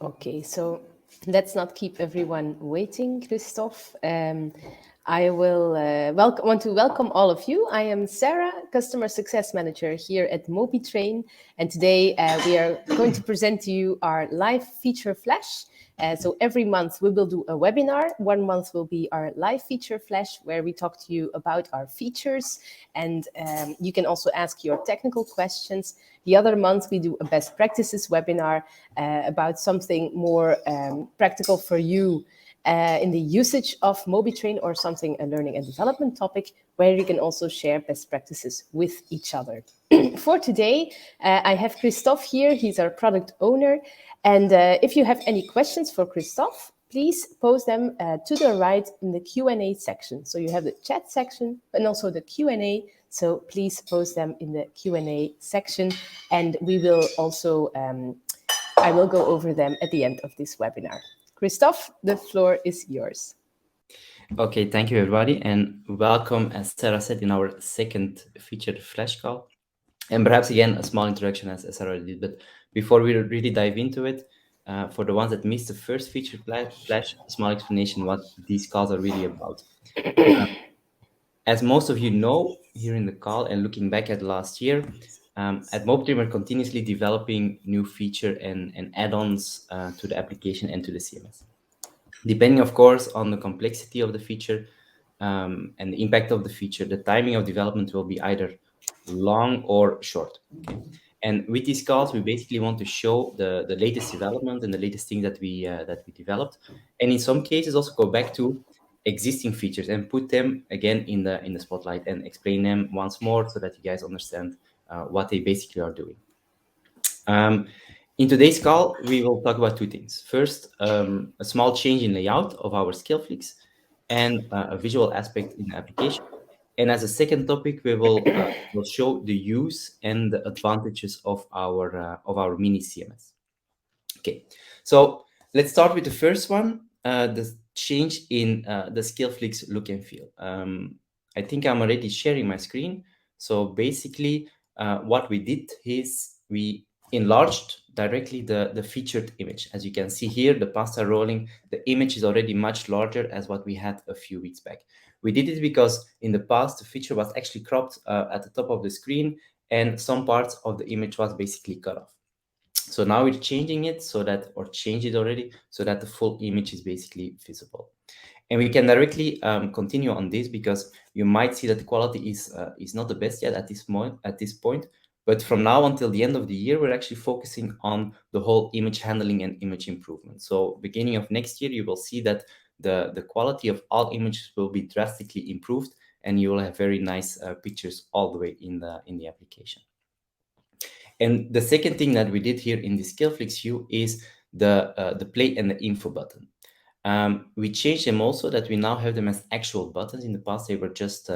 Okay, so let's not keep everyone waiting, Kristof. I will want to welcome all of you. I am Sarah, Customer Success Manager here at MobieTrain, and today we are going to present to you our live feature flash. So every month we will do a webinar. 1 month will be our live feature flash, where we talk to you about our features, and you can also ask your technical questions. The other month we do a best practices webinar about something more practical for you in the usage of MobieTrain, or something, a learning and development topic, where you can also share best practices with each other. For today, I have Kristof here. He's our product owner. And if you have any questions for Kristof, please post them to the right in the Q&A section. So you have the chat section and also the Q&A. So please post them in the Q&A section. And we will also, I will go over them at the end of this webinar. Kristof, the floor is yours. Okay, thank you, everybody, and welcome, as Sarah said, in our second featured flash call. And perhaps, again, a small introduction, as Sarah did, but before we really dive into it, for the ones that missed the first featured flash, a small explanation what these calls are really about. As most of you know, here in the call and looking back at last year, at MobieTrain, we're continuously developing new feature and add-ons to the application and to the CMS. Depending, of course, on the complexity of the feature and the impact of the feature, the timing of development will be either long or short. Okay? And with these calls, we basically want to show the latest development and the latest things that we developed, and in some cases also go back to existing features and put them again in the spotlight and explain them once more so that you guys understand what they basically are doing. In today's call, we will talk about two things. First, a small change in layout of our skill flicks and a visual aspect in the application. And as a second topic, we will show the use and the advantages of our mini CMS. Okay, so let's start with the first one, the change in the skill flicks look and feel. I think I'm already sharing my screen. So basically, what we did is we enlarged directly the featured image. As you can see here, the pasta rolling, the image is already much larger as what we had a few weeks back. We did it because in the past, the feature was actually cropped at the top of the screen, and some parts of the image was basically cut off. So now we're changing it so that, or changed it already, so that the full image is basically visible. And we can directly continue on this because you might see that the quality is not the best yet at this point. But from now until the end of the year, we're actually focusing on the whole image handling and image improvement. So beginning of next year, you will see that the quality of all images will be drastically improved, and you will have very nice pictures all the way in the application. And the second thing that we did here in the skill flicks view is the play and the info button. We changed them also that we now have them as actual buttons. In the past, they were just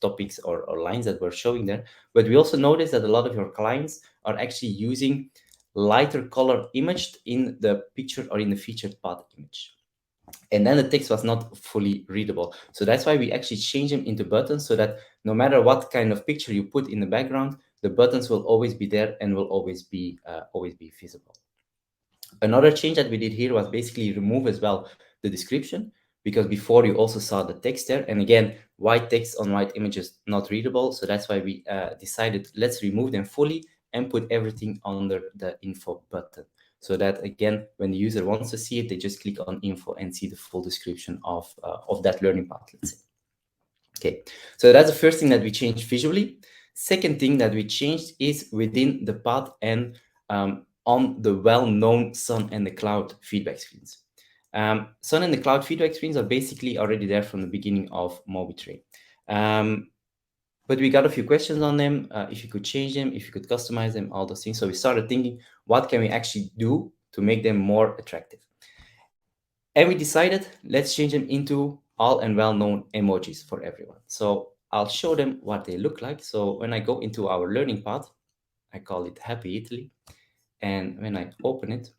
topics or lines that were showing there. But we also noticed that a lot of your clients are actually using lighter color imaged in the picture or in the featured path image. And then the text was not fully readable. So that's why we actually changed them into buttons so that no matter what kind of picture you put in the background, the buttons will always be there and will always be visible. Another change that we did here was basically remove as well the description, because before you also saw the text there. And again, white text on white images not readable. So that's why we decided let's remove them fully and put everything under the info button. So that again, when the user wants to see it, they just click on info and see the full description of that learning path, let's say. Okay, so that's the first thing that we changed visually. Second thing that we changed is within the path and on the well-known Sun and the Cloud feedback screens. Sun and the Cloud feedback screens are basically already there from the beginning of MobieTrain. But we got a few questions on them, if you could change them, if you could customize them, all those things. So we started thinking, what can we actually do to make them more attractive? And we decided, let's change them into all and well-known emojis for everyone. So I'll show them what they look like. So when I go into our learning path, I call it Happy Italy. And when I open it,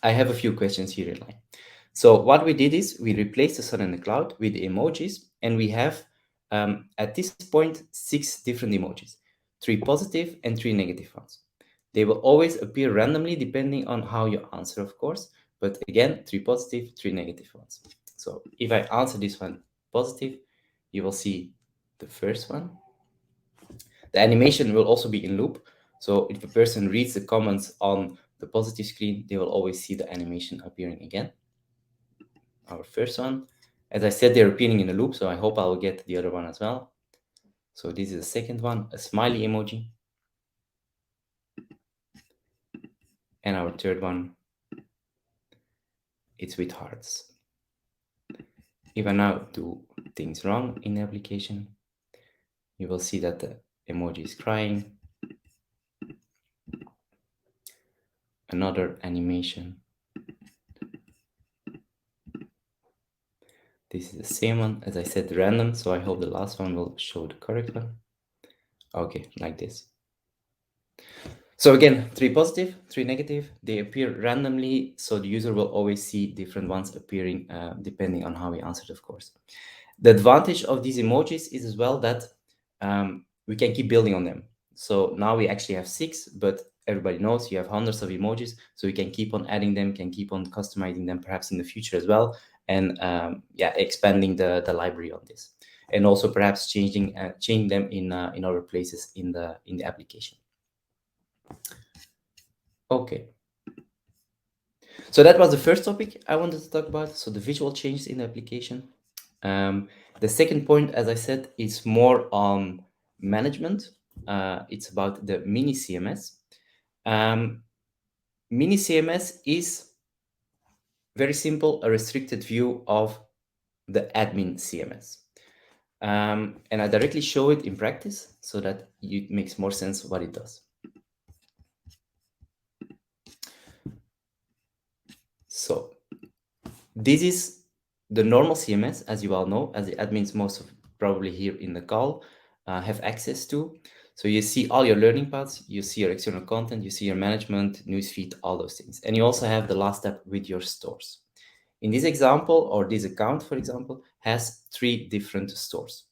I have a few questions here in line. So what we did is we replaced the sun and the cloud with the emojis, and we have at this point 6 different emojis, 3 positive and 3 negative ones. They will always appear randomly depending on how you answer, of course. But again, 3 positive, 3 negative ones. So if I answer this one positive, you will see the first one. The animation will also be in loop. So if a person reads the comments on the positive screen, they will always see the animation appearing again. Our first one. As I said, they're appearing in a loop, so I hope I will get the other one as well. So this is the second one, a smiley emoji. And our third one, it's with hearts. If I now do things wrong in the application, you will see that the emoji is crying. Another animation. This is the same one, as I said, random, so I hope the last one will show the correct one. Okay, like this. So again, 3 positive, 3 negative, they appear randomly, so the user will always see different ones appearing depending on how he answered, of course. The advantage of these emojis is as well that we can keep building on them. So now we actually have 6, but everybody knows you have hundreds of emojis, so we can keep on adding them, can keep on customizing them perhaps in the future as well, and expanding the library on this, and also perhaps changing them in other places in the application. Okay. So that was the first topic I wanted to talk about. So the visual changes in the application. The second point, as I said, is more on management. It's about the mini CMS. Mini CMS is very simple, a restricted view of the admin CMS. And I directly show it in practice so that it makes more sense what it does. So this is the normal CMS, as you all know, as the admins most of probably here in the call have access to. So you see all your learning paths, you see your external content, you see your management, newsfeed, all those things. And you also have the last step with your stores. In this example, or this account, for example, has 3 different stores.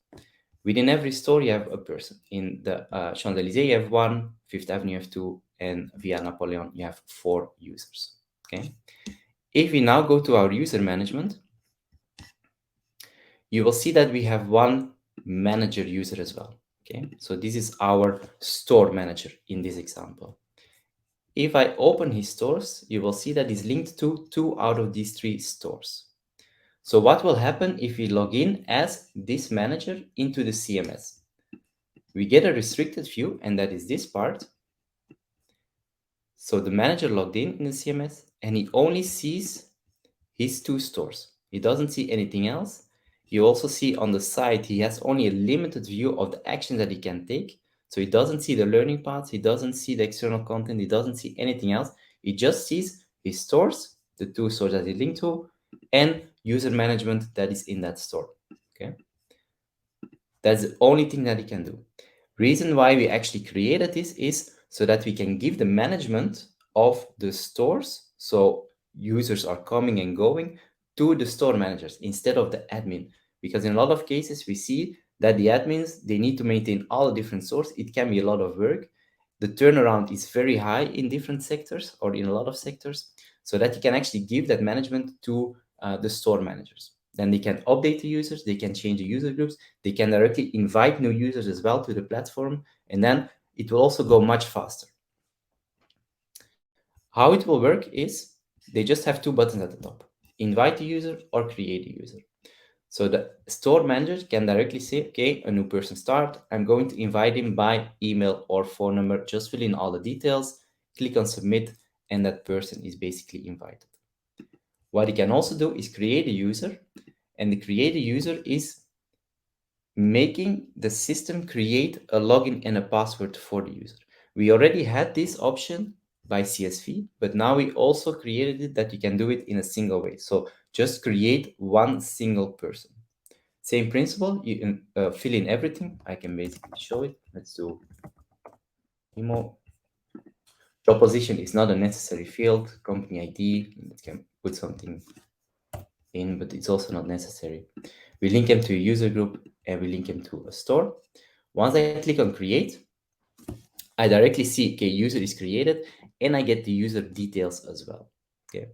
Within every store, you have a person. In the Champs-Élysées, you have 1, Fifth Avenue, you have 2, and Via Napoleon, you have 4 users. Okay. If we now go to our user management, you will see that we have 1 manager user as well. Okay, so this is our store manager in this example. If I open his stores, you will see that he's linked to 2 out of these 3 stores. So what will happen if we log in as this manager into the CMS? We get a restricted view, and that is this part. So the manager logged in the CMS, and he only sees his 2 stores. He doesn't see anything else. You also see on the side, he has only a limited view of the action that he can take. So he doesn't see the learning paths, he doesn't see the external content, he doesn't see anything else. He just sees his stores, the 2 stores that he linked to, and user management that is in that store. Okay, that's the only thing that he can do. Reason why we actually created this is so that we can give the management of the stores, so users are coming and going, to the store managers instead of the admin. Because in a lot of cases, we see that the admins, they need to maintain all the different stores. It can be a lot of work. The turnaround is very high in different sectors or in a lot of sectors, so that you can actually give that management to the store managers. Then they can update the users, they can change the user groups, they can directly invite new users as well to the platform, and then it will also go much faster. How it will work is they just have 2 buttons at the top, invite a user or create a user. So the store manager can directly say, okay, a new person start, I'm going to invite him by email or phone number, just fill in all the details, click on submit, and that person is basically invited. What he can also do is create a user, and the create a user is making the system create a login and a password for the user. We already had this option by CSV, but now we also created it that you can do it in a single way. So just create 1 single person. Same principle, you can fill in everything. I can basically show it. Let's do emo. Job position is not a necessary field. Company ID, it can put something in, but it's also not necessary. We link them to a user group and we link them to a store. Once I click on create, I directly see, okay, user is created, and I get the user details as well. Okay,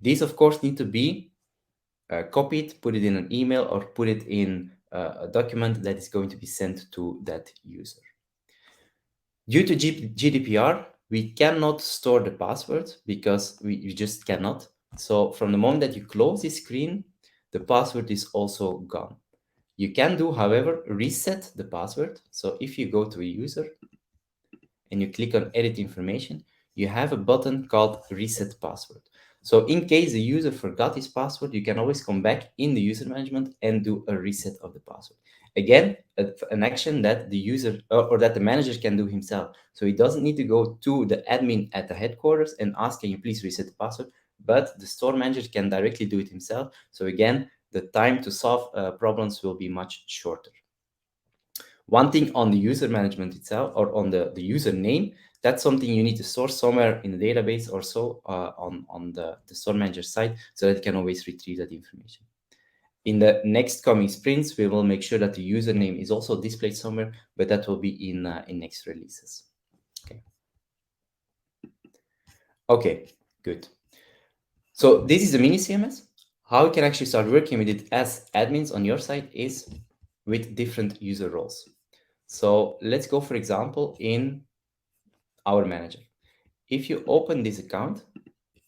these of course need to be copied, put it in an email, or put it in a document that is going to be sent to that user. Due to GDPR, we cannot store the password because we just cannot. So from the moment that you close this screen, the password is also gone. You can do, however, reset the password. So if you go to a user and you click on edit information, you have a button called reset password. So in case the user forgot his password, you can always come back in the user management and do a reset of the password. Again, an action that the user or that the manager can do himself. So he doesn't need to go to the admin at the headquarters and ask, can you please reset the password? But the store manager can directly do it himself. So again, the time to solve problems will be much shorter. One thing on the user management itself, or on the user name, that's something you need to store somewhere in the database or so on the store manager side, so that it can always retrieve that information. In the next coming sprints, we will make sure that the username is also displayed somewhere, but that will be in next releases. Okay. Okay, good. So this is a mini CMS. How you can actually start working with it as admins on your side is with different user roles. So let's go, for example, in our manager. If you open this account,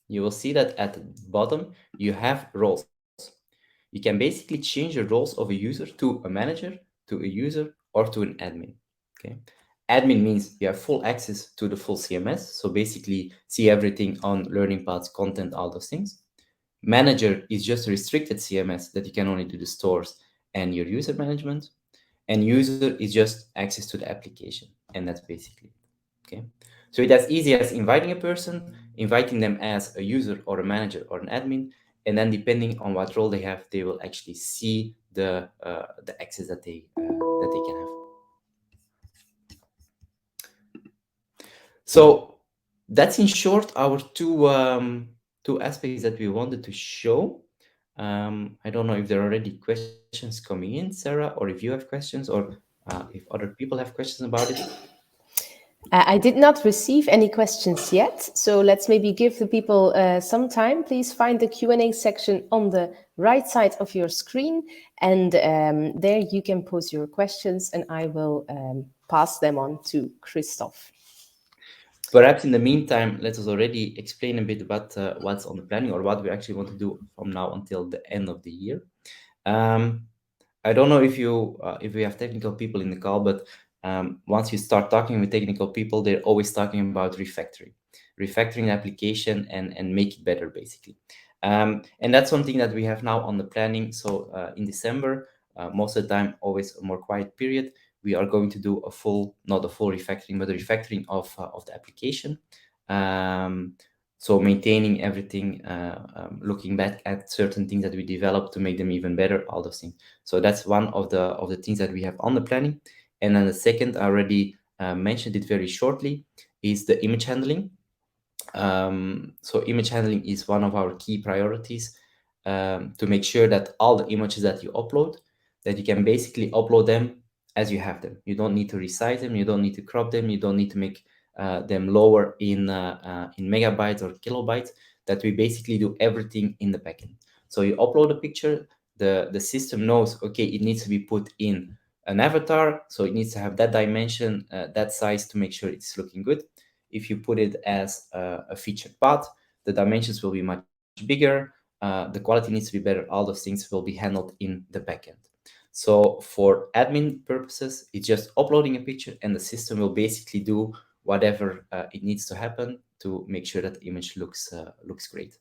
you will see that at the bottom, you have roles. You can basically change the roles of a user to a manager, to a user, or to an admin. Okay. Admin means you have full access to the full CMS. So basically see everything on learning paths, content, all those things. Manager is just a restricted CMS that you can only do the stores and your user management. And user is just access to the application. And that's basically it. Okay. So it's as easy as inviting a person, inviting them as a user or a manager or an admin, and then depending on what role they have, they will actually see the access that they can have. So that's in short our two aspects that we wanted to show. I don't know if there are already questions coming in, Sarah, or if you have questions, or if other people have questions about it. I did not receive any questions yet, so let's maybe give the people some time. Please find the Q&A section on the right side of your screen, and there you can pose your questions, and I will pass them on to Kristof. Perhaps in the meantime, let us already explain a bit about what's on the planning or what we actually want to do from now until the end of the year. Um, I don't know if we have technical people in the call, but once you start talking with technical people, they're always talking about refactoring the application and make it better, basically. And that's something that we have now on the planning. So in December, most of the time, always a more quiet period, we are going to do not a full refactoring, but a refactoring of the application. So maintaining everything, looking back at certain things that we developed to make them even better, all those things. So that's one of the things that we have on the planning. And then the second, I already mentioned it very shortly, is the image handling. So image handling is one of our key priorities, to make sure that all the images that you upload, that you can basically upload them as you have them. You don't need to resize them, you don't need to crop them, you don't need to make them lower in megabytes or kilobytes, that we basically do everything in the backend. So you upload a picture, the system knows, okay, it needs to be put in an avatar, so it needs to have that dimension, that size, to make sure it's looking good. If you put it as a featured path, the dimensions will be much bigger, the quality needs to be better, all those things will be handled in the backend. So for admin purposes, it's just uploading a picture, and the system will basically do whatever it needs to happen to make sure that the image looks great.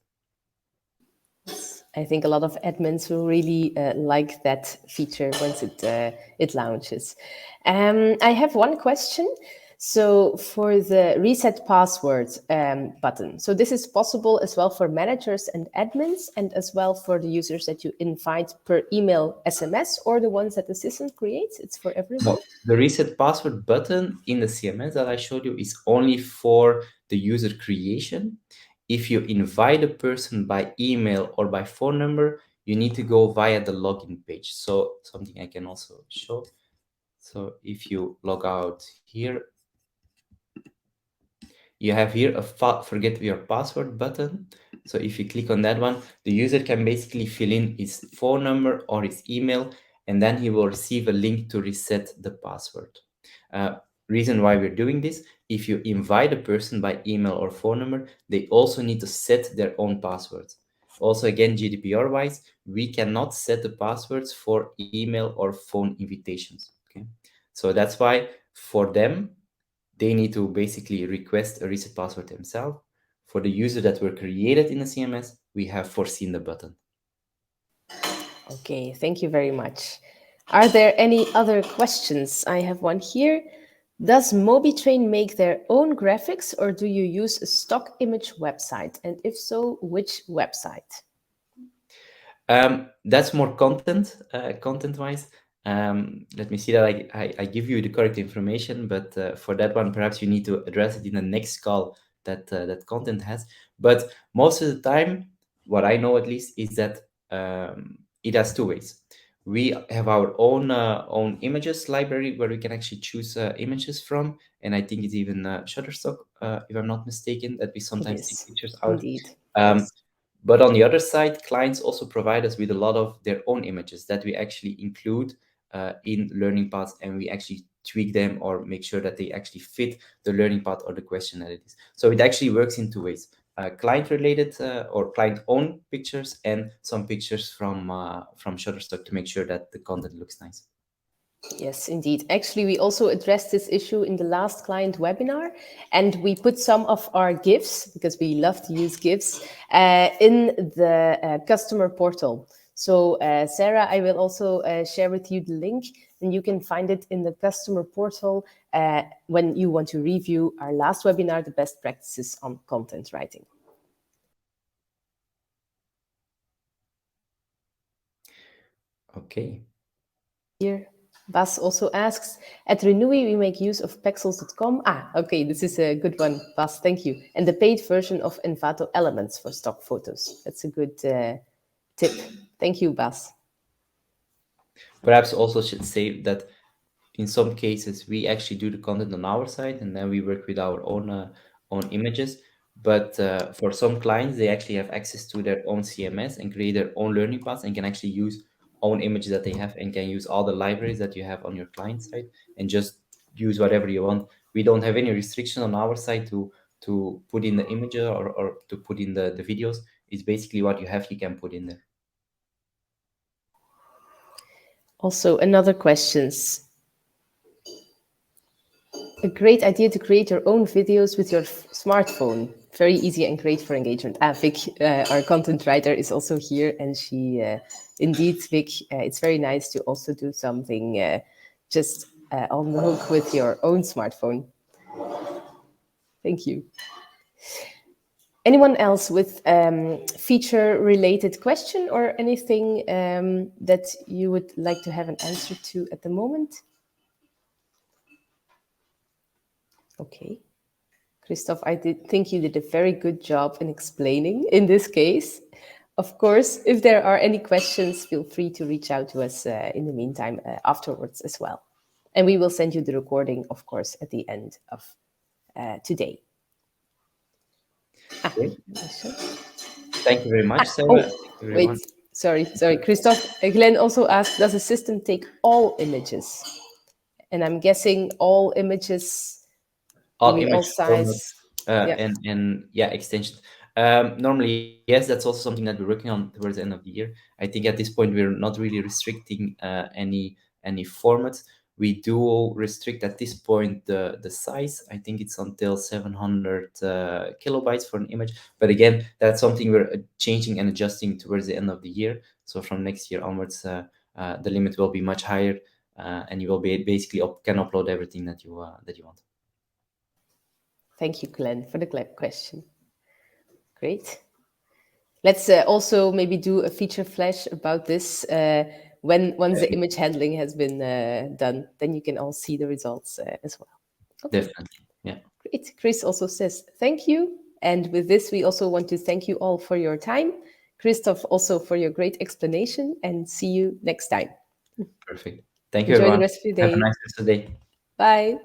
I think a lot of admins will really like that feature once it launches. I have one question. So for the reset password button, so this is possible as well for managers and admins, and as well for the users that you invite per email, SMS, or the ones that the system creates. It's for everyone. No, the reset password button in the CMS that I showed you is only for the user creation. If you invite a person by email or by phone number, you need to go via the login page. So something I can also show. So if you log out here, you have here a forget your password button. So if you click on that one, the user can basically fill in his phone number or his email, and then he will receive a link to reset the password. Uh, Reason why we're doing this, if you invite a person by email or phone number, they also need to set their own passwords. Also, again, GDPR wise, we cannot set the passwords for email or phone invitations. Okay, so that's why for them, they need to basically request a reset password themselves. For the user that were created in the CMS, we have foreseen the button. Okay, thank you very much. Are there any other questions? I have one here. Does MobieTrain make their own graphics or do you use a stock image website? And if so, which website? That's more content wise. Let me see that I give you the correct information, but for that one, perhaps you need to address it in the next call that content has. But most of the time, what I know at least is that it has two ways. We have our own images library where we can actually choose images from, and I think it's even Shutterstock, if I'm not mistaken, that we sometimes take Yes, pictures out. indeed. Um, Yes. but on the other side, clients also provide us with a lot of their own images that we actually include in learning paths, and we actually tweak them or make sure that they actually fit the learning path or the question that it is. So it actually works in two ways. Client related or client owned pictures and some pictures from Shutterstock to make sure that the content looks nice. Yes, indeed. Actually, we also addressed this issue in the last client webinar, and we put some of our GIFs, because we love to use GIFs, in the customer portal. So, Sarah, I will also share with you the link, and you can find it in the customer portal when you want to review our last webinar, the best practices on content writing. Okay. Here, Bas also asks, at Renewy, we make use of pexels.com. Okay, this is a good one, Bas, thank you. And the paid version of Envato Elements for stock photos. That's a good tip. Thank you, Bas. Perhaps also should say that in some cases we actually do the content on our side and then we work with our own images, but for some clients they actually have access to their own CMS and create their own learning paths and can actually use own images that they have and can use all the libraries that you have on your client side and just use whatever you want. We don't have any restriction on our side to put in the image or to put in the videos. It's basically what you have you can put in there. Also, another questions. A great idea to create your own videos with your smartphone. Very easy and great for engagement. Vic, our content writer, is also here, and she, indeed, Vic, it's very nice to also do something just on the hook with your own smartphone. Thank you. Anyone else with feature-related question or anything that you would like to have an answer to at the moment? Okay. Kristof, I think you did a very good job in explaining in this case. Of course, if there are any questions, feel free to reach out to us in the meantime afterwards as well. And we will send you the recording, of course, at the end of today. Okay. Thank you very much, Sarah. Oh, Thank you, wait, everyone. sorry, Kristof. Glenn also asked, does the system take all images? And I'm guessing all images, you All mean all image formats size? Yeah. and yeah, extensions. Normally, yes, that's also something that we're working on towards the end of the year. I think at this point we're not really restricting any formats. We do restrict at this point the size. I think it's until 700 kilobytes for an image. But again, that's something we're changing and adjusting towards the end of the year. So from next year onwards, the limit will be much higher, and you will be basically can upload everything that you want. Thank you, Glenn, for the question. Great. Let's also maybe do a feature flash about this once the image handling has been done. Then you can all see the results as well. Okay. Definitely, yeah. Great. Chris also says thank you. And with this, we also want to thank you all for your time. Kristof, also for your great explanation, and see you next time. Perfect. Thank you, Enjoy the everyone. rest of your Have a day. nice rest of the day. Bye.